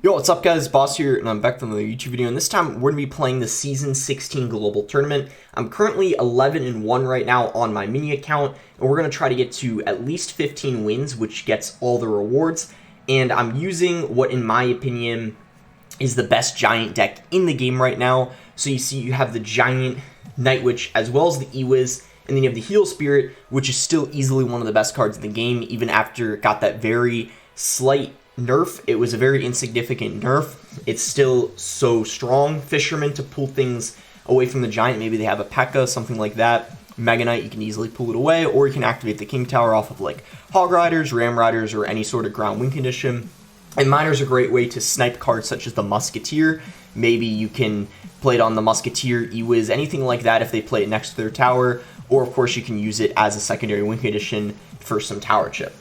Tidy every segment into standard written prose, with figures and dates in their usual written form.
Yo, what's up guys, Boss here, and I'm back from another YouTube video, and this time we're going to be playing the Season 16 Global Tournament. I'm currently 11-1 right now on my mini account, and we're going to try to get to at least 15 wins, which gets all the rewards, and I'm using what, in my opinion, is the best Giant deck in the game right now. So you see you have the Giant, Night Witch, as well as the Ewiz, and then you have the Heal Spirit, which is still easily one of the best cards in the game, even after it got that very slight nerf. It was a very insignificant nerf. It's still so strong. Fisherman to pull things away from the Giant. Maybe they have a P.E.K.K.A, something like that. Mega Knight, you can easily pull it away, or you can activate the King Tower off of like Hog Riders, Ram Riders, or any sort of ground win condition. And Miner's a great way to snipe cards such as the Musketeer. Maybe you can play it on the Musketeer, Ewiz, anything like that if they play it next to their tower. Or of course you can use it as a secondary win condition for some tower chip.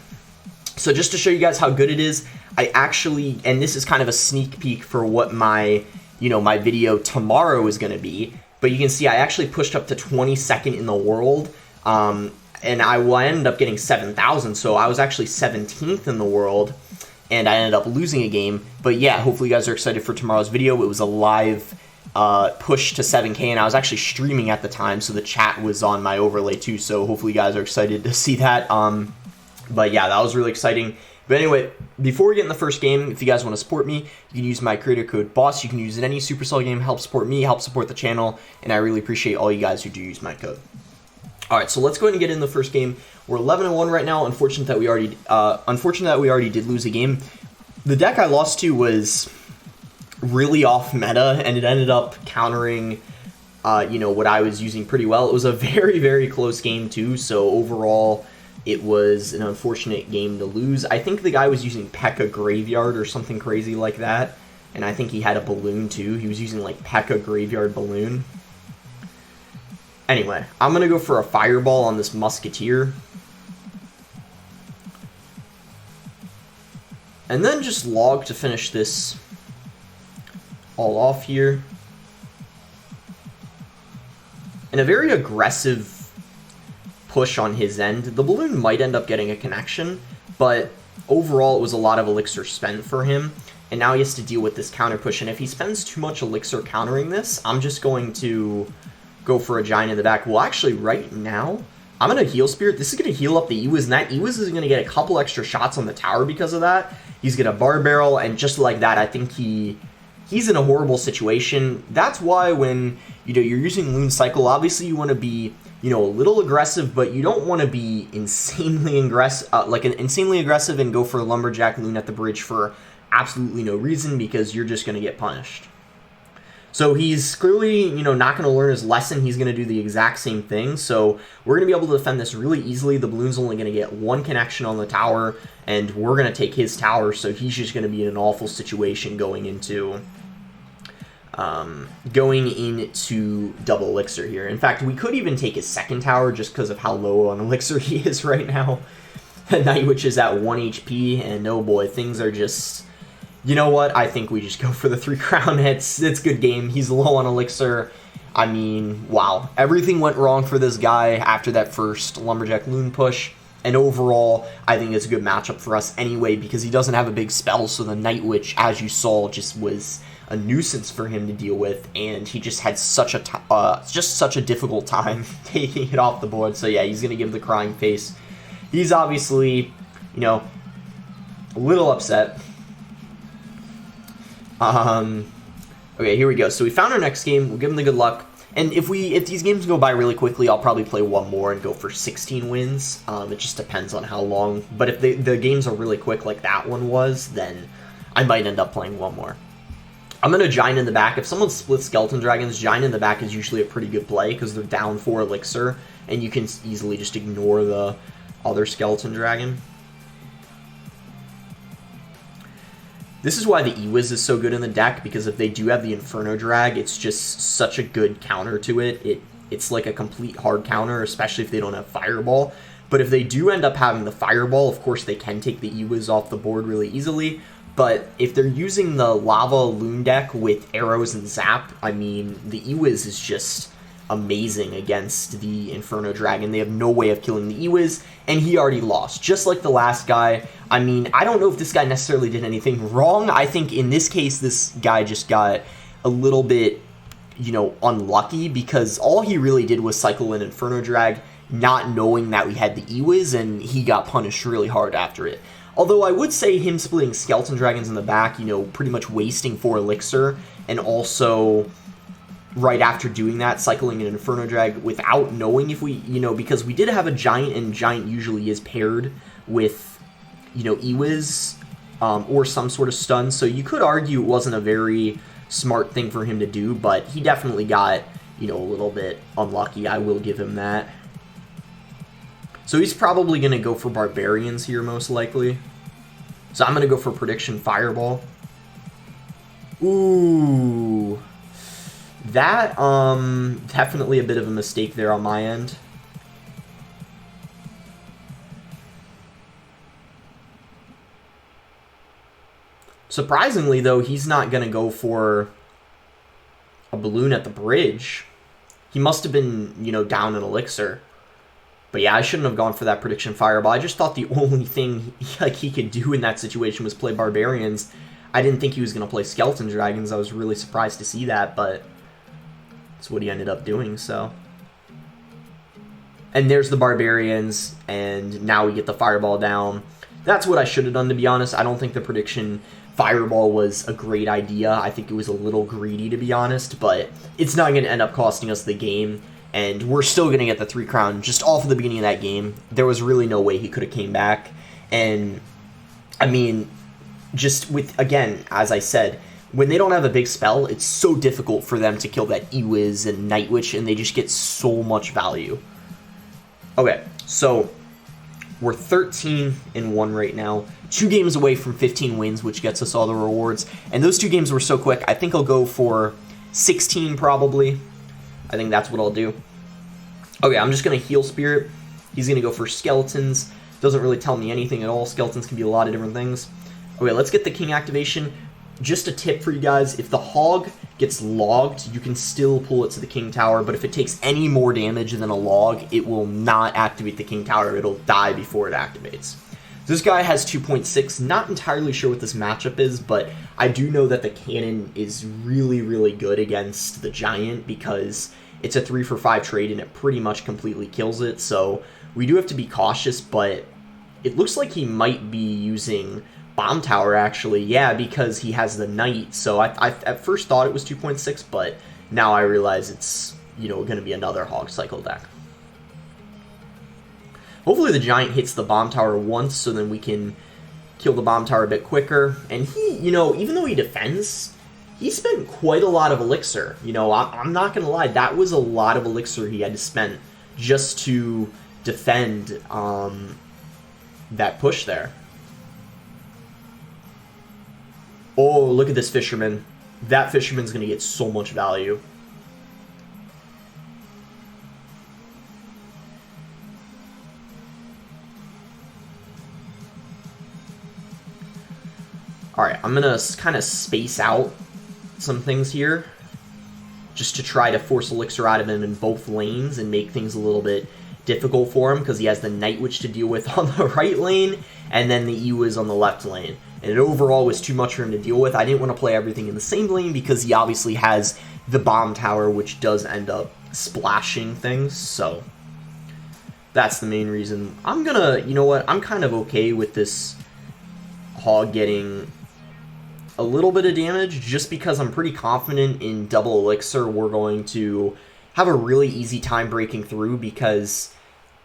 So just to show you guys how good it is, I actually, and this is kind of a sneak peek for what my, my video tomorrow is going to be, but you can see I actually pushed up to 22nd in the world, and I ended up getting 7,000, so I was actually 17th in the world, and I ended up losing a game. But yeah, hopefully you guys are excited for tomorrow's video. It was a live push to 7K, and I was actually streaming at the time, so the chat was on my overlay too, so hopefully you guys are excited to see that. But yeah, that was really exciting. But anyway, before we get in the first game, if you guys want to support me, you can use my creator code BOSS. You can use it in any Supercell game, help support me, help support the channel, and I really appreciate all you guys who do use my code. Alright, so let's go ahead and get in the first game. We're 11-1 right now. Unfortunate that we already did lose a game. The deck I lost to was really off meta, and it ended up countering what I was using pretty well. It was a very, very close game too, so overall it was an unfortunate game to lose. I think the guy was using P.E.K.K.A Graveyard or something crazy like that. And I think he had a balloon too. He was using like P.E.K.K.A Graveyard Balloon. Anyway, I'm going to go for a Fireball on this Musketeer. And then just log to finish this all off here. And a very aggressive push on his end. The balloon might end up getting a connection, but overall it was a lot of elixir spent for him, and now he has to deal with this counter push, and if he spends too much elixir countering this, I'm just going to go for a Giant in the back. Well, actually, right now, I'm going to Heal Spirit. This is going to heal up the Ewiz, and that Ewiz is going to get a couple extra shots on the tower because of that. He's going to Bar Barrel, and just like that, I think he's in a horrible situation. That's why when you're using Loon Cycle, obviously you want to be a little aggressive, but you don't want to be insanely aggressive, insanely aggressive and go for a Lumberjack Loon at the bridge for absolutely no reason, because you're just going to get punished. So he's clearly, not going to learn his lesson. He's going to do the exact same thing. So we're going to be able to defend this really easily. The balloon's only going to get one connection on the tower, and we're going to take his tower. So he's just going to be in an awful situation going into double elixir here. In fact, we could even take his second tower just because of how low on elixir he is right now. Night Witch is at 1 HP, and oh boy, things are just... You know what? I think we just go for the 3 crown. It's good game. He's low on elixir. I mean, wow. Everything went wrong for this guy after that first Lumberjack Loon push. And overall, I think it's a good matchup for us anyway, because he doesn't have a big spell, so the Night Witch, as you saw, just was a nuisance for him to deal with, and he just had such a difficult time taking it off the board. So yeah, he's gonna give the crying face. He's obviously, a little upset. Okay, here we go. So we found our next game. We'll give him the good luck. And if these games go by really quickly, I'll probably play one more and go for 16 wins. It just depends on how long. But if the games are really quick like that one was, then I might end up playing one more. I'm going to Giant in the back. If someone splits Skeleton Dragons, Giant in the back is usually a pretty good play because they're down 4 elixir, and you can easily just ignore the other Skeleton Dragon. This is why the Ewiz is so good in the deck, because if they do have the Inferno Drag, it's just such a good counter to it. It's like a complete hard counter, especially if they don't have Fireball. But if they do end up having the Fireball, of course they can take the Ewiz off the board really easily. But if they're using the Lava Loon deck with arrows and zap, I mean, the Ewiz is just amazing against the Inferno Dragon. They have no way of killing the Ewiz, and he already lost, just like the last guy. I mean, I don't know if this guy necessarily did anything wrong. I think in this case, this guy just got a little bit, you know, unlucky, because all he really did was cycle an Inferno Drag, not knowing that we had the Ewiz, and he got punished really hard after it. Although I would say him splitting Skeleton Dragons in the back, you know, pretty much wasting 4 Elixir, and also right after doing that, cycling an Inferno Drag without knowing if we, you know, because we did have a Giant, and Giant usually is paired with, you know, Ewiz, or some sort of stun, so you could argue it wasn't a very smart thing for him to do, but he definitely got, you know, a little bit unlucky. I will give him that. So he's probably going to go for Barbarians here, most likely. So I'm going to go for Prediction Fireball. Ooh. That, definitely a bit of a mistake there on my end. Surprisingly, though, he's not going to go for a balloon at the bridge. He must have been, you know, down an Elixir. But yeah, I shouldn't have gone for that Prediction Fireball. I just thought the only thing like he could do in that situation was play Barbarians. I didn't think he was going to play Skeleton Dragons. I was really surprised to see that, but that's what he ended up doing, so. And there's the Barbarians, and now we get the Fireball down. That's what I should have done, to be honest. I don't think the Prediction Fireball was a great idea. I think it was a little greedy, to be honest, but it's not going to end up costing us the game. And we're still going to get the 3 crown just off of the beginning of that game. There was really no way he could have came back. And, I mean, just with, again, as I said, when they don't have a big spell, it's so difficult for them to kill that Ewiz and Night Witch, and they just get so much value. Okay, so we're 13-1 right now. 2 games away from 15 wins, which gets us all the rewards. And those 2 games were so quick, I think I'll go for 16 probably. I think that's what I'll do. Okay, I'm just going to heal Spirit. He's going to go for Skeletons. Doesn't really tell me anything at all. Skeletons can be a lot of different things. Okay, let's get the King activation. Just a tip for you guys, if the Hog gets logged, you can still pull it to the King Tower, but if it takes any more damage than a log, it will not activate the King Tower. It'll die before it activates. This guy has 2.6. Not entirely sure what this matchup is, but I do know that the Cannon is really, really good against the Giant because it's a 3-for-5 trade and it pretty much completely kills it. So we do have to be cautious, but it looks like he might be using Bomb Tower, actually. Yeah, because he has the Knight. So I at first thought it was 2.6, but now I realize it's, you know, going to be another Hog Cycle deck. Hopefully the Giant hits the Bomb Tower once, so then we can kill the Bomb Tower a bit quicker. And he, you know, even though he defends, he spent quite a lot of Elixir. You know, I'm not going to lie, that was a lot of Elixir he had to spend just to defend that push there. Oh, look at this Fisherman. That Fisherman's going to get so much value. Alright, I'm going to kind of space out some things here just to try to force Elixir out of him in both lanes and make things a little bit difficult for him because he has the Night Witch to deal with on the right lane and then the Ewiz on the left lane. And it overall was too much for him to deal with. I didn't want to play everything in the same lane because he obviously has the Bomb Tower, which does end up splashing things, so that's the main reason. I'm gonna, you know what, I'm kind of okay with this Hog getting a little bit of damage just because I'm pretty confident in double Elixir we're going to have a really easy time breaking through because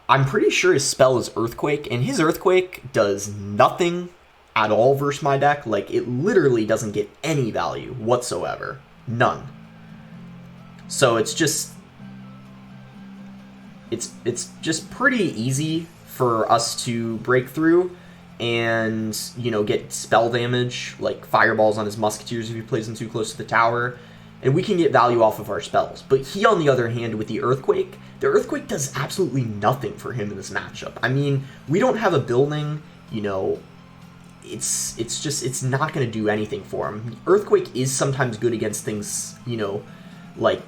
I'm pretty sure his spell is Earthquake, and his Earthquake does nothing at all versus my deck. Like, it literally doesn't get any value whatsoever. None. So it's just pretty easy for us to break through and, you know, get spell damage, like fireballs on his Musketeers if he plays them too close to the tower, and we can get value off of our spells. But he, on the other hand, with the Earthquake does absolutely nothing for him in this matchup. I mean, we don't have a building, you know, it's not going to do anything for him. Earthquake is sometimes good against things, you know, like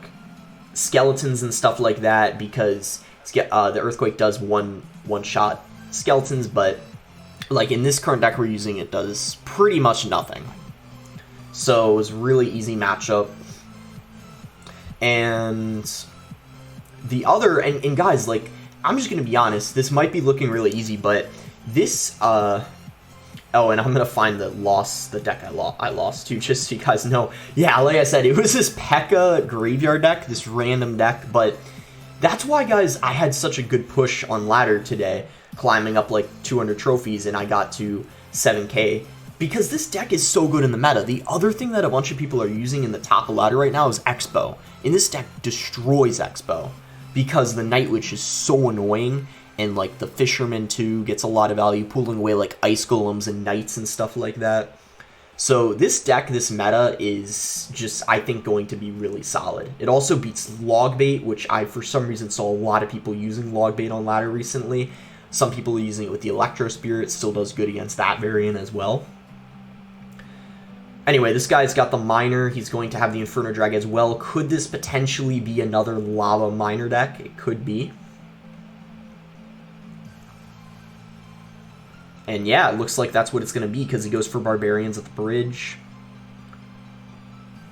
skeletons and stuff like that, because the Earthquake does one-shot skeletons, but like in this current deck we're using, it does pretty much nothing. So it was a really easy matchup. And the other, and guys, like, I'm just going to be honest, this might be looking really easy, but this, oh, and I'm going to find the deck I lost to, just so you guys know. Yeah, like I said, it was this P.E.K.K.A. graveyard deck, this random deck, but that's why, guys, I had such a good push on ladder today, climbing up like 200 trophies, and I got to 7K, because this deck is so good in the meta. The other thing that a bunch of people are using in the top of ladder right now is Expo, and this deck destroys Expo, because the Night Witch is so annoying, and like the Fisherman too gets a lot of value, pulling away like Ice Golems and Knights and stuff like that. So this deck, this meta, is just, I think, going to be really solid. It also beats Logbait, which I, for some reason, saw a lot of people using Logbait on ladder recently. Some people are using it with the Electro Spirit, still does good against that variant as well. Anyway, this guy's got the Miner, he's going to have the Inferno Drag as well. Could this potentially be another Lava Miner deck? It could be. And yeah, it looks like that's what it's going to be, because he goes for Barbarians at the bridge.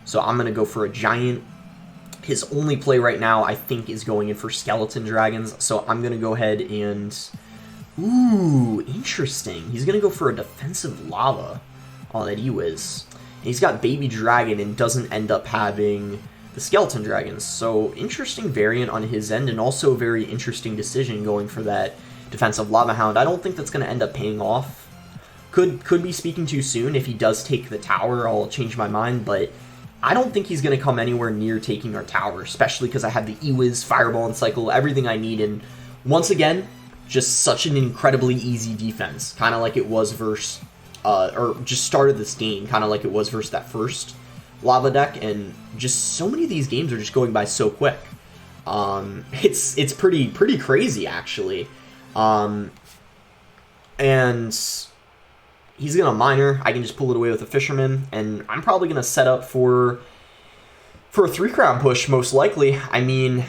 So I'm going to go for a Giant. His only play right now, I think, is going in for Skeleton Dragons. So I'm going to go ahead and... Ooh, interesting. He's going to go for a Defensive Lava on that Ewiz. And he's got Baby Dragon and doesn't end up having the Skeleton Dragons. So interesting variant on his end, and also a very interesting decision going for that Defensive Lava Hound. I don't think that's going to end up paying off. Could be speaking too soon. If he does take the tower, I'll change my mind, but I don't think he's going to come anywhere near taking our tower, especially because I have the Ewiz, Fireball, and Cycle, everything I need, and once again, just such an incredibly easy defense, kind of like it was versus, or just started this game, kind of like it was versus that first Lava deck, and just so many of these games are just going by so quick. It's pretty crazy, actually. And he's gonna Miner. I can just pull it away with a Fisherman, and I'm probably gonna set up for a 3-crown push, most likely. I mean,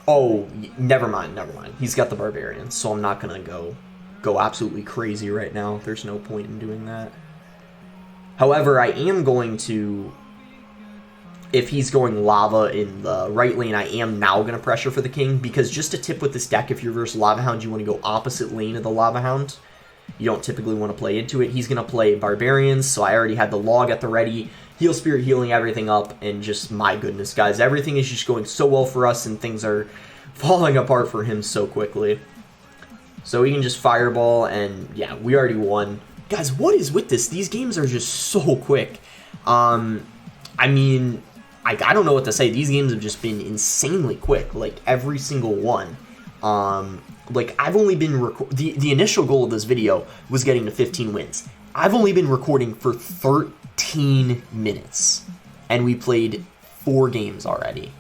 oh, never mind. He's got the Barbarian, so I'm not gonna go absolutely crazy right now. There's no point in doing that. However, I am going to, if he's going Lava in the right lane, I am now going to pressure for the King, because just a tip with this deck, if you're versus Lava Hound, you want to go opposite lane of the Lava Hound. You don't typically want to play into it. He's going to play Barbarians, so I already had the Log at the ready, Heal Spirit healing everything up, and just, my goodness, guys, everything is just going so well for us, and things are falling apart for him so quickly. So we can just Fireball, and yeah, we already won. Guys, what is with this? These games are just so quick. I mean, I don't know what to say. These games have just been insanely quick, like every single one. Like I've only been the initial goal of this video was getting to 15 wins. I've only been recording for 13 minutes, and we played 4 games already.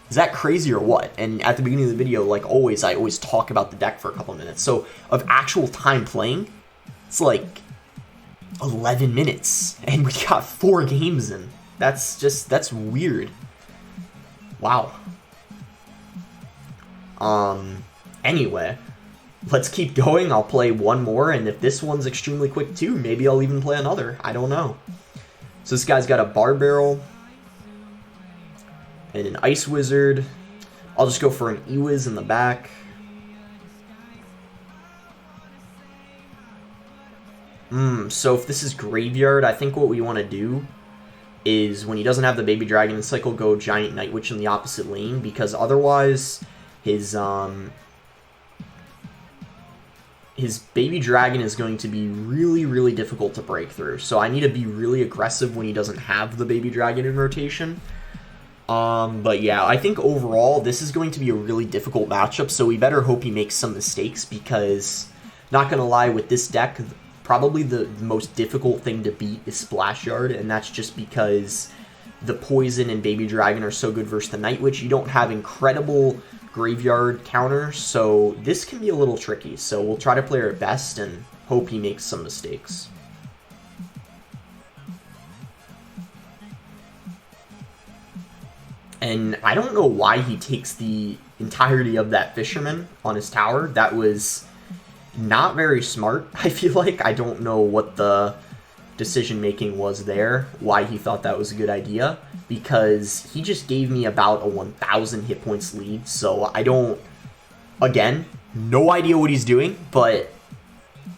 Is that crazy or what? And at the beginning of the video, like always, I always talk about the deck for a couple minutes. So of actual time playing, it's like 11 minutes, and we got 4 games in. That's weird. Wow. Anyway, let's keep going. I'll play one more, and if this one's extremely quick too, maybe I'll even play another. I don't know. So this guy's got a Bar Barrel and an Ice Wizard. I'll just go for an Ewiz in the back. So if this is Graveyard, I think what we want to do is when he doesn't have the Baby Dragon and Cycle, go Giant Night Witch in the opposite lane, because otherwise his Baby Dragon is going to be really difficult to break through. So I need to be really aggressive when he doesn't have the Baby Dragon in rotation. But yeah, I think overall this is going to be a really difficult matchup, so we better hope he makes some mistakes, because not gonna lie, with this deck, probably the most difficult thing to beat is Splash Yard, and that's just because the Poison and Baby Dragon are so good versus the Night Witch. You don't have incredible Graveyard counters, so this can be a little tricky. So we'll try to play our best and hope he makes some mistakes. And I don't know why he takes the entirety of that fisherman on his tower. That was not very smart, I feel like. I don't know what the decision making was there, why he thought that was a good idea, because he just gave me about a 1,000 hit points lead. So I don't, again, no idea what he's doing, but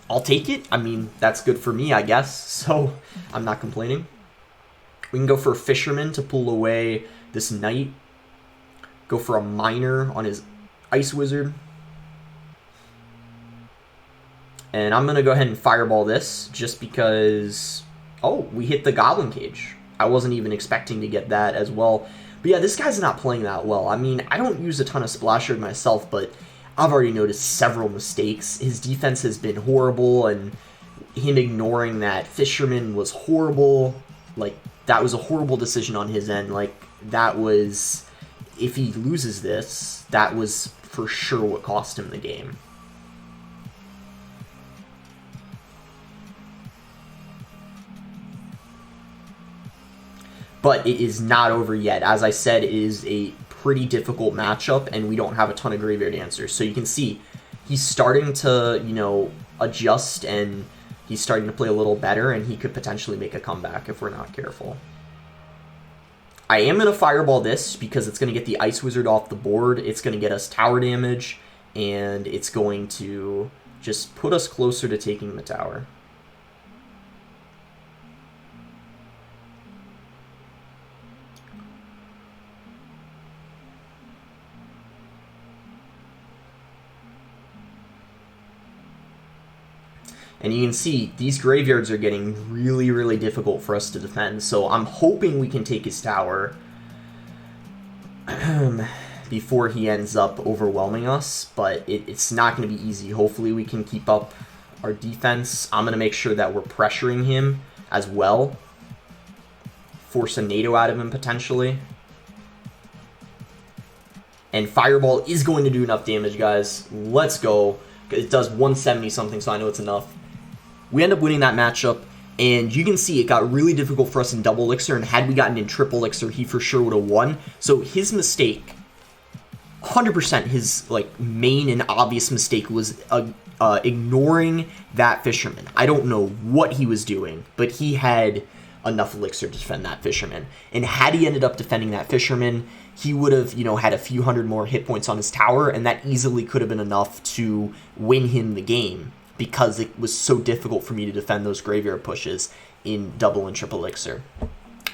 I'll take it. I mean, that's good for me, I guess, so I'm not complaining. We can go for a fisherman to pull away this knight. Go for a miner on his ice wizard. And I'm going to go ahead and fireball this just because... Oh, we hit the goblin cage. I wasn't even expecting to get that as well. But yeah, this guy's not playing that well. I mean, I don't use a ton of splash shard myself, but I've already noticed several mistakes. His defense has been horrible, and him ignoring that fisherman was horrible. Like, that was a horrible decision on his end. Like, that was... If he loses this, that was for sure what cost him the game. But it is not over yet. As I said, it is a pretty difficult matchup, and we don't have a ton of graveyard answers. So you can see he's starting to, you know, adjust, and he's starting to play a little better, and he could potentially make a comeback if we're not careful. I am going to fireball this because it's going to get the Ice Wizard off the board. It's going to get us tower damage, and it's going to just put us closer to taking the tower. And you can see these graveyards are getting really, really difficult for us to defend. So I'm hoping we can take his tower before he ends up overwhelming us. But it's not going to be easy. Hopefully we can keep up our defense. I'm going to make sure that we're pressuring him as well. Force a NATO out of him potentially. And Fireball is going to do enough damage, guys. Let's go. It does 170 something, so I know it's enough. We end up winning that matchup, and you can see it got really difficult for us in double elixir, and had we gotten in triple elixir, he for sure would have won. So his mistake, 100% his like main and obvious mistake, was ignoring that fisherman. I don't know what he was doing, but he had enough elixir to defend that fisherman. And had he ended up defending that fisherman, he would have, you know, had a few hundred more hit points on his tower, and that easily could have been enough to win him the game, because it was so difficult for me to defend those graveyard pushes in double and triple elixir.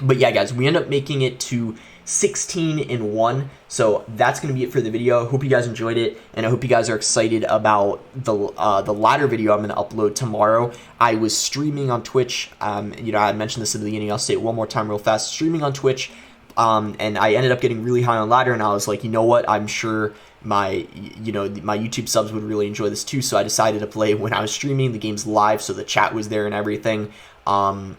But yeah, guys, we end up making it to 16-1. So that's going to be it for the video. Hope you guys enjoyed it, and I hope you guys are excited about the ladder video I'm going to upload tomorrow. I was streaming on Twitch. You know, I mentioned this at the beginning. I'll say it one more time real fast. Streaming on Twitch. And I ended up getting really high on ladder, and I was like, you know what, I'm sure my YouTube subs would really enjoy this too, so I decided to play when I was streaming. The game's live, so the chat was there and everything. And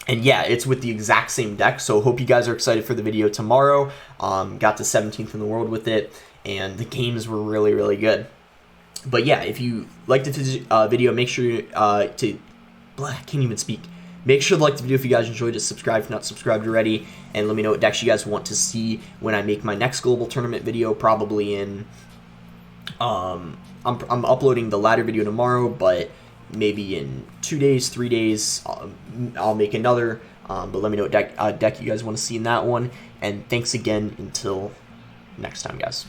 yeah, it's with the exact same deck, so hope you guys are excited for the video tomorrow. Got to 17th in the world with it, and the games were really, really good. But yeah, if you liked the video, make sure I can't even speak. Make sure to like the video if you guys enjoyed it, subscribe if not subscribed already, and let me know what decks you guys want to see when I make my next global tournament video, probably in, I'm uploading the ladder video tomorrow, but maybe in 2 days, 3 days, I'll make another, but let me know what deck you guys want to see in that one, and thanks again until next time, guys.